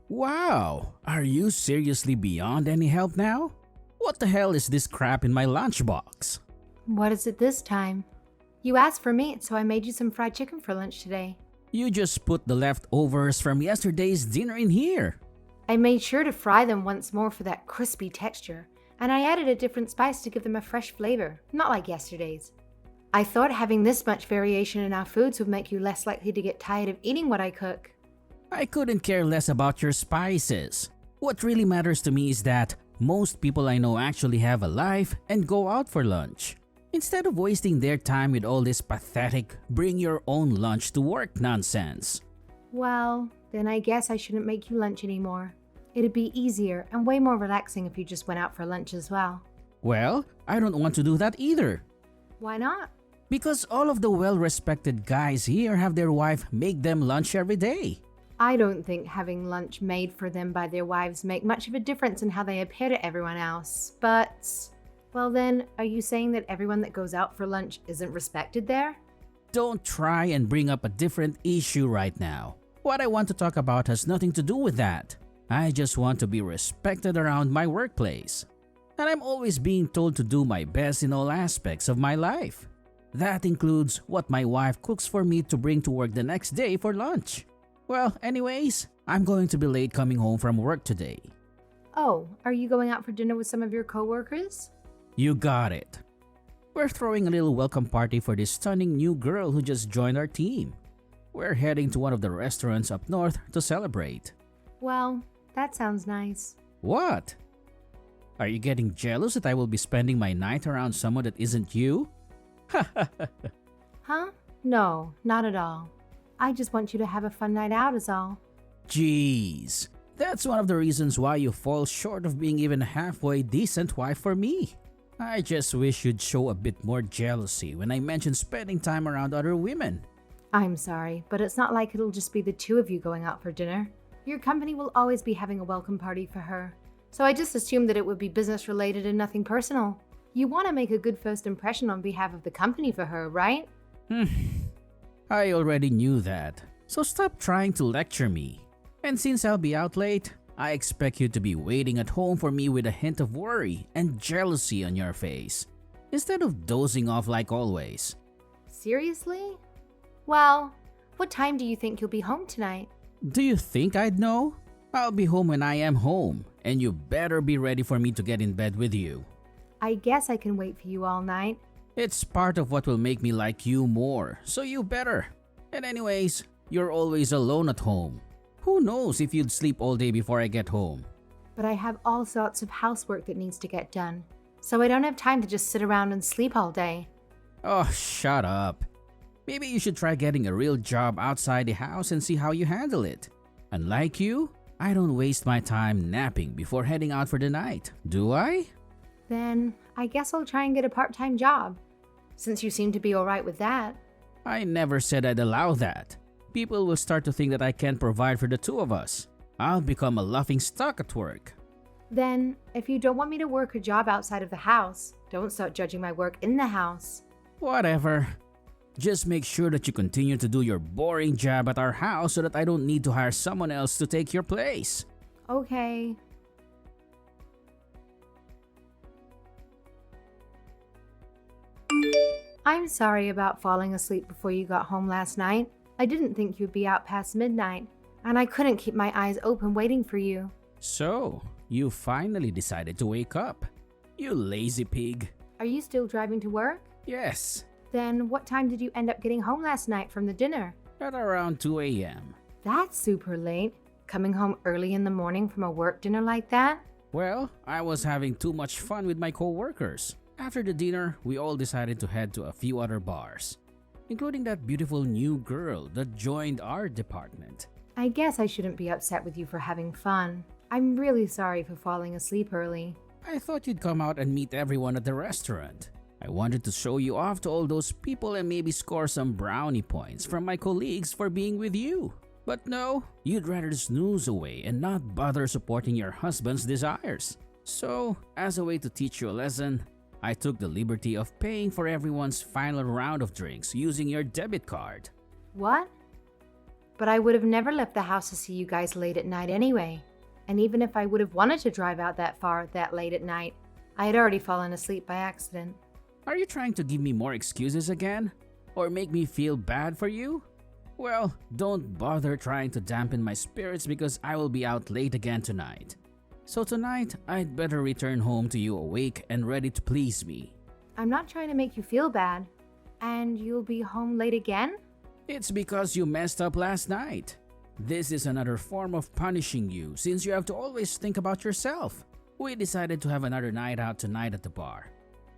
Wow, are you seriously beyond any help now? What the hell is this crap in my lunchbox? What is it this time? You asked for meat, so I made you some fried chicken for lunch today. You just put the leftovers from yesterday's dinner in here. I made sure to fry them once more for that crispy texture, and I added a different spice to give them a fresh flavor, not like yesterday's. I thought having this much variation in our foods would make you less likely to get tired of eating what I cook. I couldn't care less about your spices. What really matters to me is that most people I know actually have a life and go out for lunch, instead of wasting their time with all this pathetic bring your own lunch to work nonsense. Well, then I guess I shouldn't make you lunch anymore. It'd be easier and way more relaxing if you just went out for lunch as well. Well, I don't want to do that either. Why not? Because all of the well-respected guys here have their wife make them lunch every day. I don't think having lunch made for them by their wives make much of a difference in how they appear to everyone else, but... Well then, are you saying that everyone that goes out for lunch isn't respected there? Don't try and bring up a different issue right now. What I want to talk about has nothing to do with that. I just want to be respected around my workplace. And I'm always being told to do my best in all aspects of my life. That includes what my wife cooks for me to bring to work the next day for lunch. Well, anyways, I'm going to be late coming home from work today. Oh, are you going out for dinner with some of your coworkers? You got it. We're throwing a little welcome party for this stunning new girl who just joined our team. We're heading to one of the restaurants up north to celebrate. Well, that sounds nice. What? Are you getting jealous that I will be spending my night around someone that isn't you? Huh? No, not at all. I just want you to have a fun night out is all. Jeez, that's one of the reasons why you fall short of being even halfway decent wife for me. I just wish you'd show a bit more jealousy when I mention spending time around other women. I'm sorry, but it's not like it'll just be the two of you going out for dinner. Your company will always be having a welcome party for her. So I just assumed that it would be business related and nothing personal. You want to make a good first impression on behalf of the company for her, right? I already knew that, so stop trying to lecture me. And since I'll be out late, I expect you to be waiting at home for me with a hint of worry and jealousy on your face, instead of dozing off like always. Seriously? Well, what time do you think you'll be home tonight? Do you think I'd know? I'll be home when I am home, and you better be ready for me to get in bed with you. I guess I can wait for you all night. It's part of what will make me like you more, so you better. And anyways, you're always alone at home. Who knows if you'd sleep all day before I get home? But I have all sorts of housework that needs to get done, so I don't have time to just sit around and sleep all day. Oh, shut up. Maybe you should try getting a real job outside the house and see how you handle it. Unlike you, I don't waste my time napping before heading out for the night, do I? Then I guess I'll try and get a part-time job, since you seem to be alright with that. I never said I'd allow that. People will start to think that I can't provide for the two of us. I'll become a laughing stock at work. Then, if you don't want me to work a job outside of the house, don't start judging my work in the house. Whatever. Just make sure that you continue to do your boring job at our house so that I don't need to hire someone else to take your place. Okay. I'm sorry about falling asleep before you got home last night. I didn't think you'd be out past midnight, and I couldn't keep my eyes open waiting for you. So, you finally decided to wake up. You lazy pig. Are you still driving to work? Yes, Then what time did you end up getting home last night from the dinner? at around 2 a.m. That's super late. Coming home early in the morning from a work dinner like that? Well, I was having too much fun with my co-workers. After the dinner, we all decided to head to a few other bars, including that beautiful new girl that joined our department. I guess I shouldn't be upset with you for having fun. I'm really sorry for falling asleep early. I thought you'd come out and meet everyone at the restaurant. I wanted to show you off to all those people and maybe score some brownie points from my colleagues for being with you. But no, you'd rather snooze away and not bother supporting your husband's desires. So, as a way to teach you a lesson, I took the liberty of paying for everyone's final round of drinks using your debit card. What? But I would have never left the house to see you guys late at night anyway. And even if I would have wanted to drive out that far that late at night, I had already fallen asleep by accident. Are you trying to give me more excuses again? Or make me feel bad for you? Well, don't bother trying to dampen my spirits because I will be out late again tonight. So tonight, I'd better return home to you awake and ready to please me. I'm not trying to make you feel bad. And you'll be home late again? It's because you messed up last night. This is another form of punishing you since you have to always think about yourself. We decided to have another night out tonight at the bar.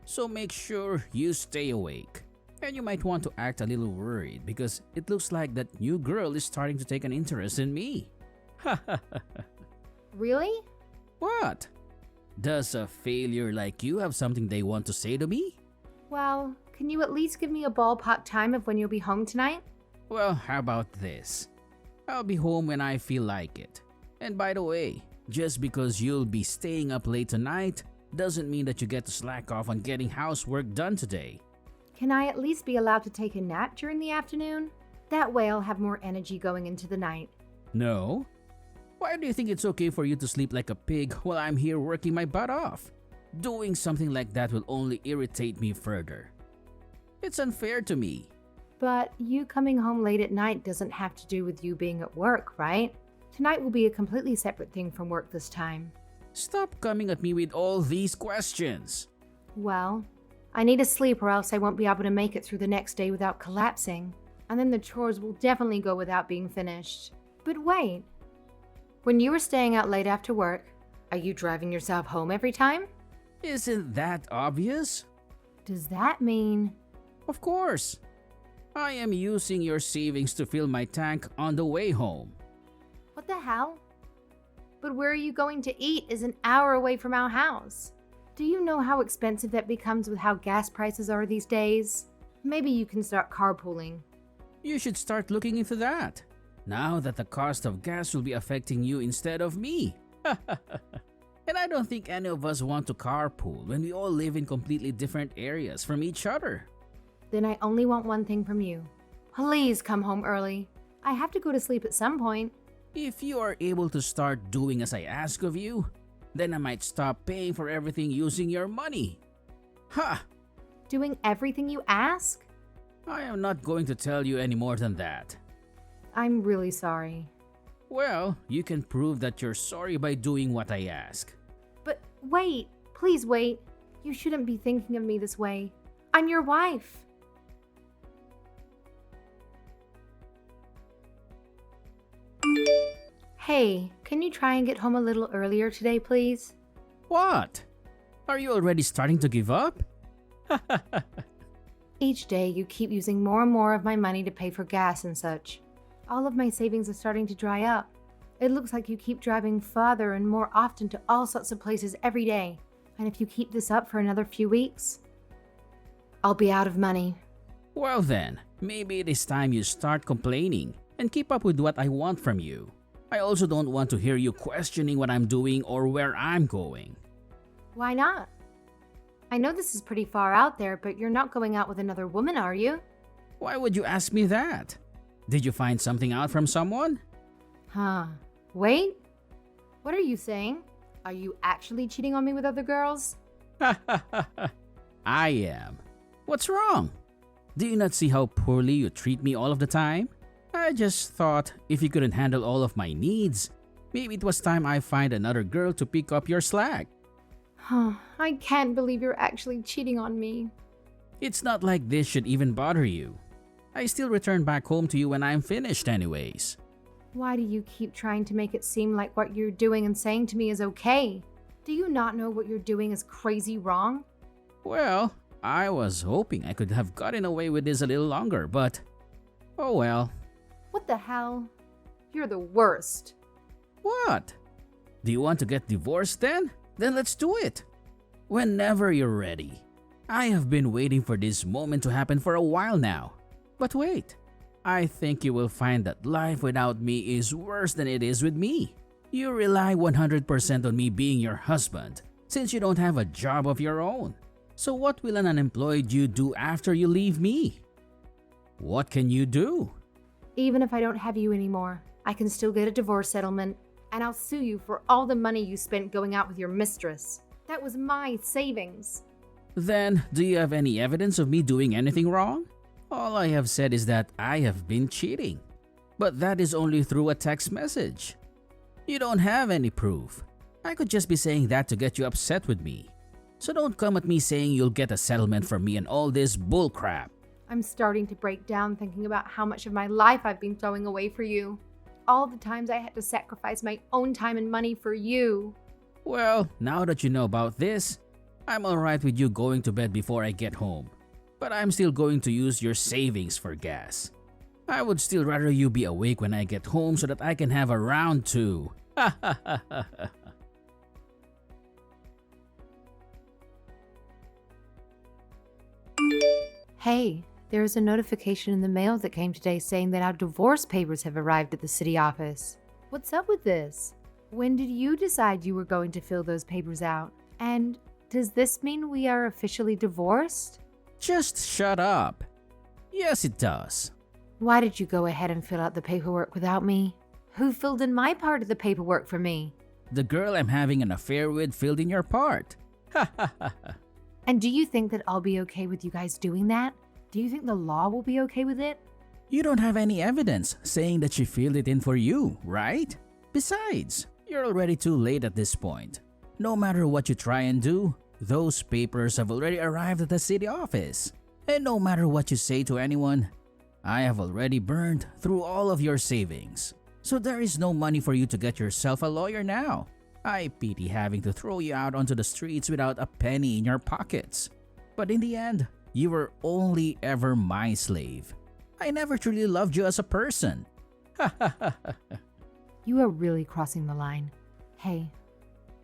So make sure you stay awake. And you might want to act a little worried because it looks like that new girl is starting to take an interest in me. Really? What? Does a failure like you have something they want to say to me? Well, can you at least give me a ballpark time of when you'll be home tonight? Well, how about this? I'll be home when I feel like it. And by the way, just because you'll be staying up late tonight doesn't mean that you get to slack off on getting housework done today. Can I at least be allowed to take a nap during the afternoon? That way I'll have more energy going into the night. No? Why do you think it's okay for you to sleep like a pig while I'm here working my butt off? Doing something like that will only irritate me further. It's unfair to me. But you coming home late at night doesn't have to do with you being at work, right? Tonight will be a completely separate thing from work this time. Stop coming at me with all these questions. Well, I need to sleep or else I won't be able to make it through the next day without collapsing. And then the chores will definitely go without being finished. But wait. When you were staying out late after work, are you driving yourself home every time? Isn't that obvious? Does that mean... Of course. I am using your savings to fill my tank on the way home. What the hell? But where are you going to eat is an hour away from our house. Do you know how expensive that becomes with how gas prices are these days? Maybe you can start carpooling. You should start looking into that. Now that the cost of gas will be affecting you instead of me. And I don't think any of us want to carpool when we all live in completely different areas from each other. Then I only want one thing from you. Please come home early. I have to go to sleep at some point. If you are able to start doing as I ask of you, then I might stop paying for everything using your money. Ha! Doing everything you ask? I am not going to tell you any more than that. I'm really sorry. Well, you can prove that you're sorry by doing what I ask. But wait, please wait. You shouldn't be thinking of me this way. I'm your wife. Hey, can you try and get home a little earlier today, please? What? Are you already starting to give up? Each day, you keep using more and more of my money to pay for gas and such. All of my savings are starting to dry up. It looks like you keep driving farther and more often to all sorts of places every day. And if you keep this up for another few weeks, I'll be out of money. Well then, maybe it is time you start complaining and keep up with what I want from you. I also don't want to hear you questioning what I'm doing or where I'm going. Why not? I know this is pretty far out there, but you're not going out with another woman, are you? Why would you ask me that? Did you find something out from someone? Huh. Wait. What are you saying? Are you actually cheating on me with other girls? I am. What's wrong? Do you not see how poorly you treat me all of the time? I just thought if you couldn't handle all of my needs, maybe it was time I find another girl to pick up your slack. Huh. I can't believe you're actually cheating on me. It's not like this should even bother you. I still return back home to you when I'm finished anyways. Why do you keep trying to make it seem like what you're doing and saying to me is okay? Do you not know what you're doing is crazy wrong? Well, I was hoping I could have gotten away with this a little longer, but oh well. What the hell? You're the worst. What? Do you want to get divorced then? Then let's do it. Whenever you're ready. I have been waiting for this moment to happen for a while now. But wait, I think you will find that life without me is worse than it is with me. You rely 100% on me being your husband since you don't have a job of your own. So what will an unemployed you do after you leave me? What can you do? Even if I don't have you anymore, I can still get a divorce settlement, and I'll sue you for all the money you spent going out with your mistress. That was my savings. Then, do you have any evidence of me doing anything wrong? All I have said is that I have been cheating. But that is only through a text message. You don't have any proof. I could just be saying that to get you upset with me. So don't come at me saying you'll get a settlement from me and all this bullcrap. I'm starting to break down thinking about how much of my life I've been throwing away for you. All the times I had to sacrifice my own time and money for you. Well, now that you know about this, I'm alright with you going to bed before I get home. But I'm still going to use your savings for gas. I would still rather you be awake when I get home so that I can have a round two. Hey, there is a notification in the mail that came today saying that our divorce papers have arrived at the city office. What's up with this? When did you decide you were going to fill those papers out? And does this mean we are officially divorced? Just shut up. Yes, it does. Why did you go ahead and fill out the paperwork without me? Who filled in my part of the paperwork for me? The girl I'm having an affair with filled in your part. And do you think that I'll be okay with you guys doing that? Do you think the law will be okay with it? You don't have any evidence saying that she filled it in for you, right? Besides, you're already too late at this point. No matter what you try and do, those papers have already arrived at the city office. And no matter what you say to anyone, I have already burned through all of your savings. So there is no money for you to get yourself a lawyer now. I pity having to throw you out onto the streets without a penny in your pockets. But in the end, you were only ever my slave. I never truly loved you as a person. You are really crossing the line. Hey,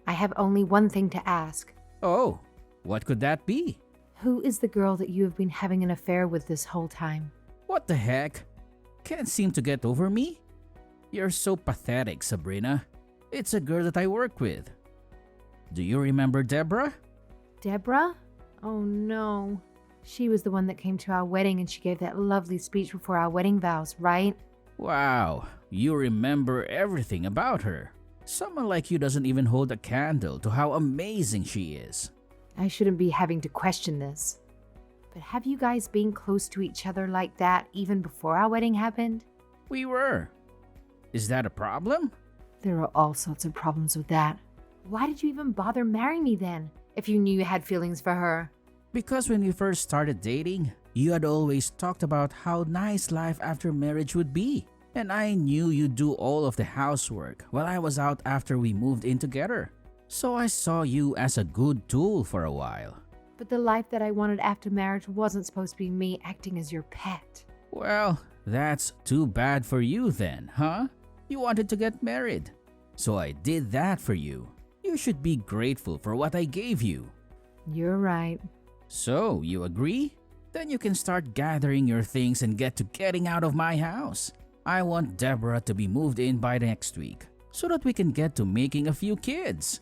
I have only one thing to ask. Oh, what could that be? Who is the girl that you have been having an affair with this whole time? What the heck? Can't seem to get over me? You're so pathetic, Sabrina. It's a girl that I work with. Do you remember Deborah? Deborah? Oh no. She was the one that came to our wedding and she gave that lovely speech before our wedding vows, right? Wow, you remember everything about her. Someone like you doesn't even hold a candle to how amazing she is. I shouldn't be having to question this. But have you guys been close to each other like that even before our wedding happened? We were. Is that a problem? There are all sorts of problems with that. Why did you even bother marrying me then, if you knew you had feelings for her? Because when we first started dating, you had always talked about how nice life after marriage would be. And I knew you'd do all of the housework while I was out after we moved in together. So I saw you as a good tool for a while. But the life that I wanted after marriage wasn't supposed to be me acting as your pet. Well, that's too bad for you then, huh? You wanted to get married. So I did that for you. You should be grateful for what I gave you. You're right. So, you agree? Then you can start gathering your things and get to getting out of my house. I want Deborah to be moved in by next week so that we can get to making a few kids.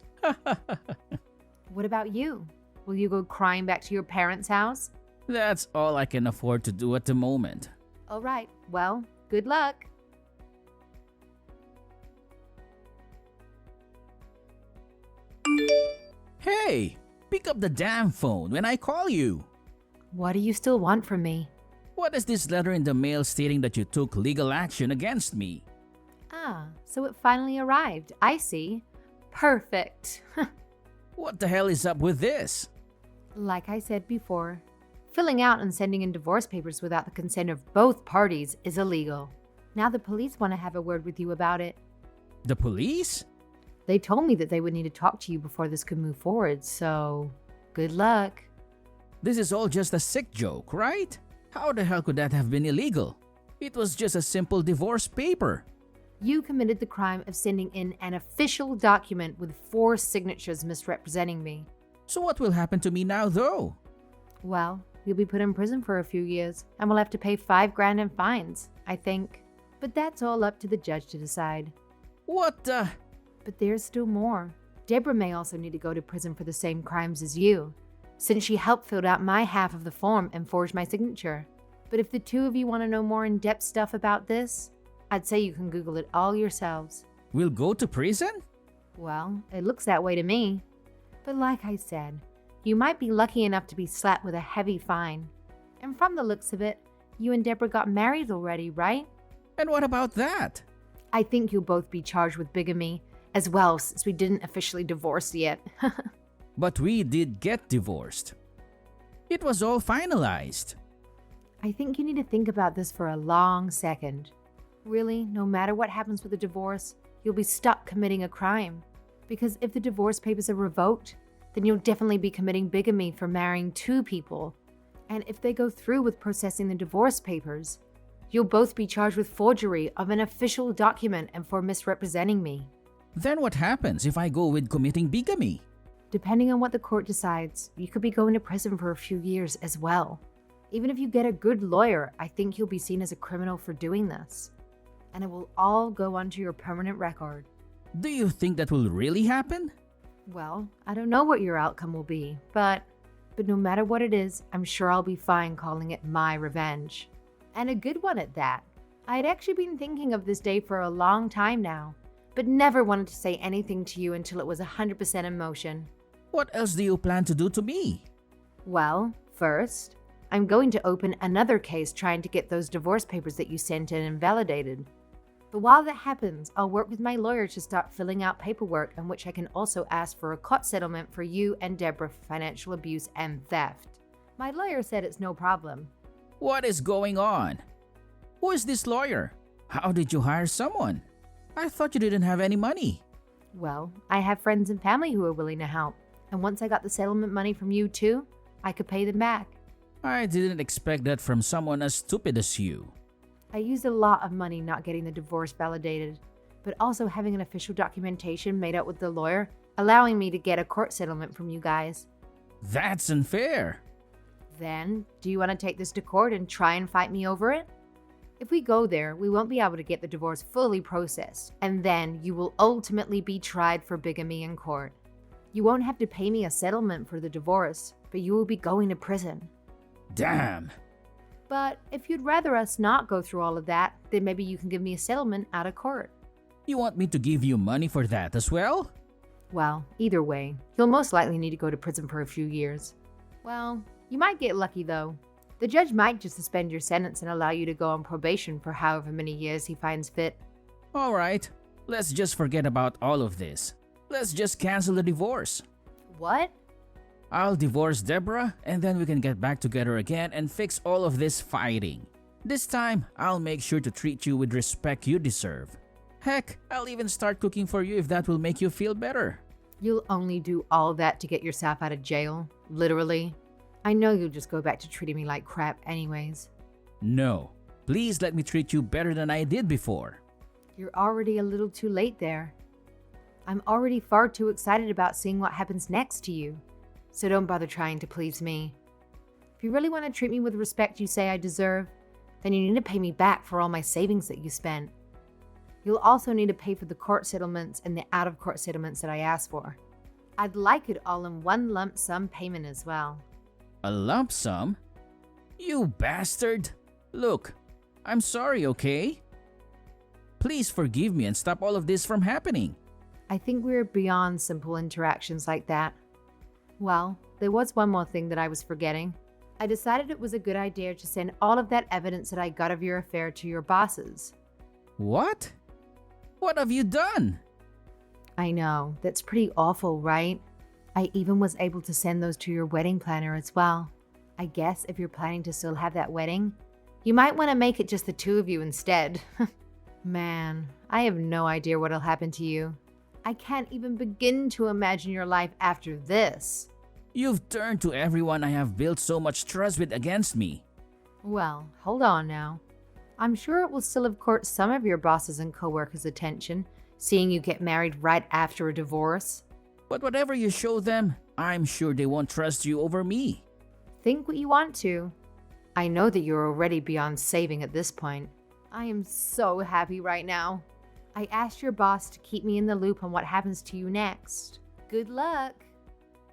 What about you? Will you go crying back to your parents' house? That's all I can afford to do at the moment. All right. Well, good luck. Hey, pick up the damn phone when I call you. What do you still want from me? What is this letter in the mail stating that you took legal action against me? Ah, so it finally arrived. I see. Perfect. What the hell is up with this? Like I said before, filling out and sending in divorce papers without the consent of both parties is illegal. Now the police want to have a word with you about it. The police? They told me that they would need to talk to you before this could move forward, so good luck. This is all just a sick joke, right? How the hell could that have been illegal? It was just a simple divorce paper. You committed the crime of sending in an official document with 4 signatures misrepresenting me. So what will happen to me now though? Well, you'll be put in prison for a few years and will have to pay $5 grand in fines, I think. But that's all up to the judge to decide. What the? But there's still more. Deborah may also need to go to prison for the same crimes as you, since she helped fill out my half of the form and forged my signature. But if the two of you want to know more in-depth stuff about this, I'd say you can Google it all yourselves. We'll go to prison? Well, it looks that way to me. But like I said, you might be lucky enough to be slapped with a heavy fine. And from the looks of it, you and Deborah got married already, right? And what about that? I think you'll both be charged with bigamy as well, since we didn't officially divorce yet. But we did get divorced. It was all finalized. I think you need to think about this for a long second. Really, no matter what happens with the divorce, you'll be stuck committing a crime. Because if the divorce papers are revoked, then you'll definitely be committing bigamy for marrying two people. And if they go through with processing the divorce papers, you'll both be charged with forgery of an official document and for misrepresenting me. Then what happens if I go with committing bigamy? Depending on what the court decides, you could be going to prison for a few years as well. Even if you get a good lawyer, I think you'll be seen as a criminal for doing this. And it will all go onto your permanent record. Do you think that will really happen? Well, I don't know what your outcome will be, but no matter what it is, I'm sure I'll be fine calling it my revenge. And a good one at that. I had actually been thinking of this day for a long time now, but never wanted to say anything to you until it was 100% in motion. What else do you plan to do to me? Well, first, I'm going to open another case trying to get those divorce papers that you sent in invalidated. But while that happens, I'll work with my lawyer to start filling out paperwork in which I can also ask for a court settlement for you and Deborah for financial abuse and theft. My lawyer said it's no problem. What is going on? Who is this lawyer? How did you hire someone? I thought you didn't have any money. Well, I have friends and family who are willing to help. And once I got the settlement money from you too, I could pay them back. I didn't expect that from someone as stupid as you. I used a lot of money not getting the divorce validated, but also having an official documentation made up with the lawyer, allowing me to get a court settlement from you guys. That's unfair. Then, do you want to take this to court and try and fight me over it? If we go there, we won't be able to get the divorce fully processed, and then you will ultimately be tried for bigamy in court. You won't have to pay me a settlement for the divorce, but you will be going to prison. Damn. But if you'd rather us not go through all of that, then maybe you can give me a settlement out of court. You want me to give you money for that as well? Well, either way, you'll most likely need to go to prison for a few years. Well, you might get lucky though. The judge might just suspend your sentence and allow you to go on probation for however many years he finds fit. Alright, let's just forget about all of this. Let's just cancel the divorce. What? I'll divorce Deborah and then we can get back together again and fix all of this fighting. This time, I'll make sure to treat you with respect you deserve. Heck, I'll even start cooking for you if that will make you feel better. You'll only do all that to get yourself out of jail? Literally? I know you'll just go back to treating me like crap anyways. No, please let me treat you better than I did before. You're already a little too late there. I'm already far too excited about seeing what happens next to you. So don't bother trying to please me. If you really want to treat me with the respect you say I deserve, then you need to pay me back for all my savings that you spent. You'll also need to pay for the court settlements and the out-of-court settlements that I asked for. I'd like it all in one lump sum payment as well. A lump sum? You bastard! Look, I'm sorry, okay? Please forgive me and stop all of this from happening. I think we're beyond simple interactions like that. Well, there was one more thing that I was forgetting. I decided it was a good idea to send all of that evidence that I got of your affair to your bosses. What? What have you done? I know, that's pretty awful, right? I even was able to send those to your wedding planner as well. I guess if you're planning to still have that wedding, you might want to make it just the two of you instead. Man, I have no idea what'll happen to you. I can't even begin to imagine your life after this. You've turned to everyone I have built so much trust with against me. Well, hold on now. I'm sure it will still have caught some of your bosses and coworkers' attention, seeing you get married right after a divorce. But whatever you show them, I'm sure they won't trust you over me. Think what you want to. I know that you're already beyond saving at this point. I am so happy right now. I asked your boss to keep me in the loop on what happens to you next. Good luck.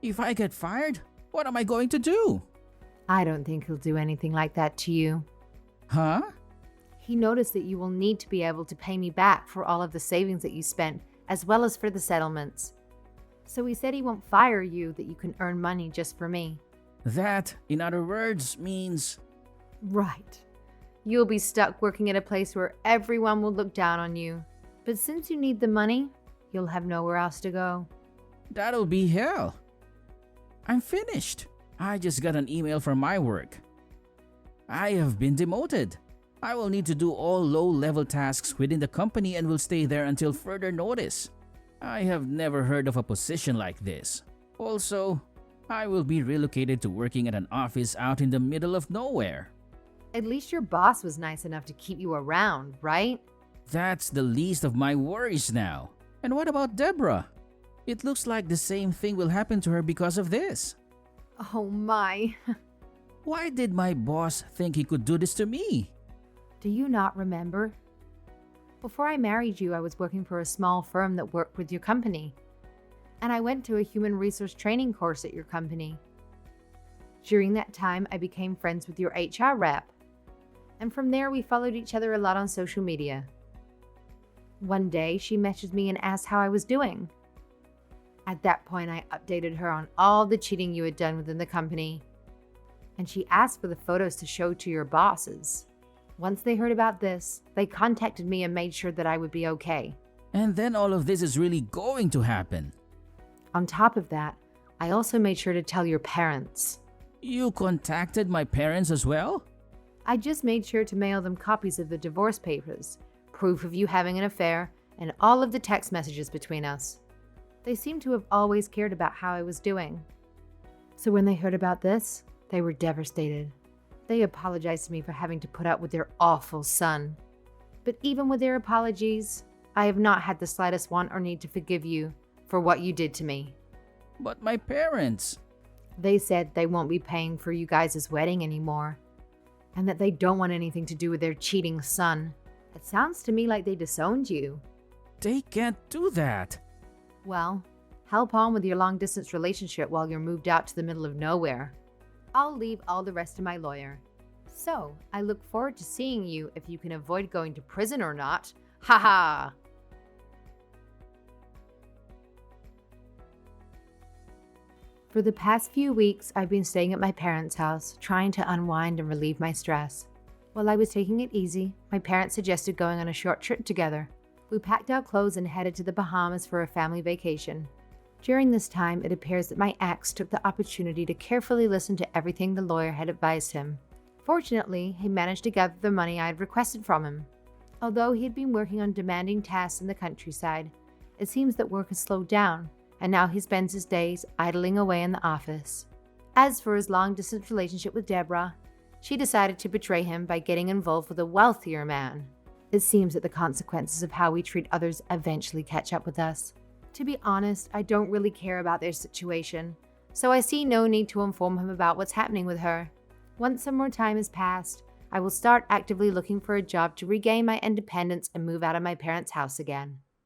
If I get fired, what am I going to do? I don't think he'll do anything like that to you. Huh? He noticed that you will need to be able to pay me back for all of the savings that you spent, as well as for the settlements. So he said he won't fire you, that you can earn money just for me. That, in other words, means... Right. You'll be stuck working at a place where everyone will look down on you. But since you need the money, you'll have nowhere else to go. That'll be hell. I'm finished. I just got an email from my work. I have been demoted. I will need to do all low-level tasks within the company and will stay there until further notice. I have never heard of a position like this. Also, I will be relocated to working at an office out in the middle of nowhere. At least your boss was nice enough to keep you around, right? That's the least of my worries now. And what about Deborah? It looks like the same thing will happen to her because of this. Oh my. Why did my boss think he could do this to me? Do you not remember? Before I married you, I was working for a small firm that worked with your company. And I went to a human resource training course at your company. During that time, I became friends with your HR rep. And from there, we followed each other a lot on social media. One day, she messaged me and asked how I was doing. At that point, I updated her on all the cheating you had done within the company. And she asked for the photos to show to your bosses. Once they heard about this, they contacted me and made sure that I would be okay. And then all of this is really going to happen. On top of that, I also made sure to tell your parents. You contacted my parents as well? I just made sure to mail them copies of the divorce papers, proof of you having an affair, and all of the text messages between us. They seem to have always cared about how I was doing. So when they heard about this, they were devastated. They apologized to me for having to put up with their awful son. But even with their apologies, I have not had the slightest want or need to forgive you for what you did to me. But my parents... They said they won't be paying for you guys' wedding anymore, and that they don't want anything to do with their cheating son. It sounds to me like they disowned you. They can't do that. Well, help on with your long-distance relationship while you're moved out to the middle of nowhere. I'll leave all the rest to my lawyer. So, I look forward to seeing you if you can avoid going to prison or not. Ha ha! For the past few weeks, I've been staying at my parents' house, trying to unwind and relieve my stress. While I was taking it easy, my parents suggested going on a short trip together. We packed our clothes and headed to the Bahamas for a family vacation. During this time, it appears that my ex took the opportunity to carefully listen to everything the lawyer had advised him. Fortunately, he managed to gather the money I had requested from him. Although he had been working on demanding tasks in the countryside, it seems that work has slowed down, and now he spends his days idling away in the office. As for his long-distance relationship with Deborah, she decided to betray him by getting involved with a wealthier man. It seems that the consequences of how we treat others eventually catch up with us. To be honest, I don't really care about their situation, so I see no need to inform him about what's happening with her. Once some more time has passed, I will start actively looking for a job to regain my independence and move out of my parents' house again.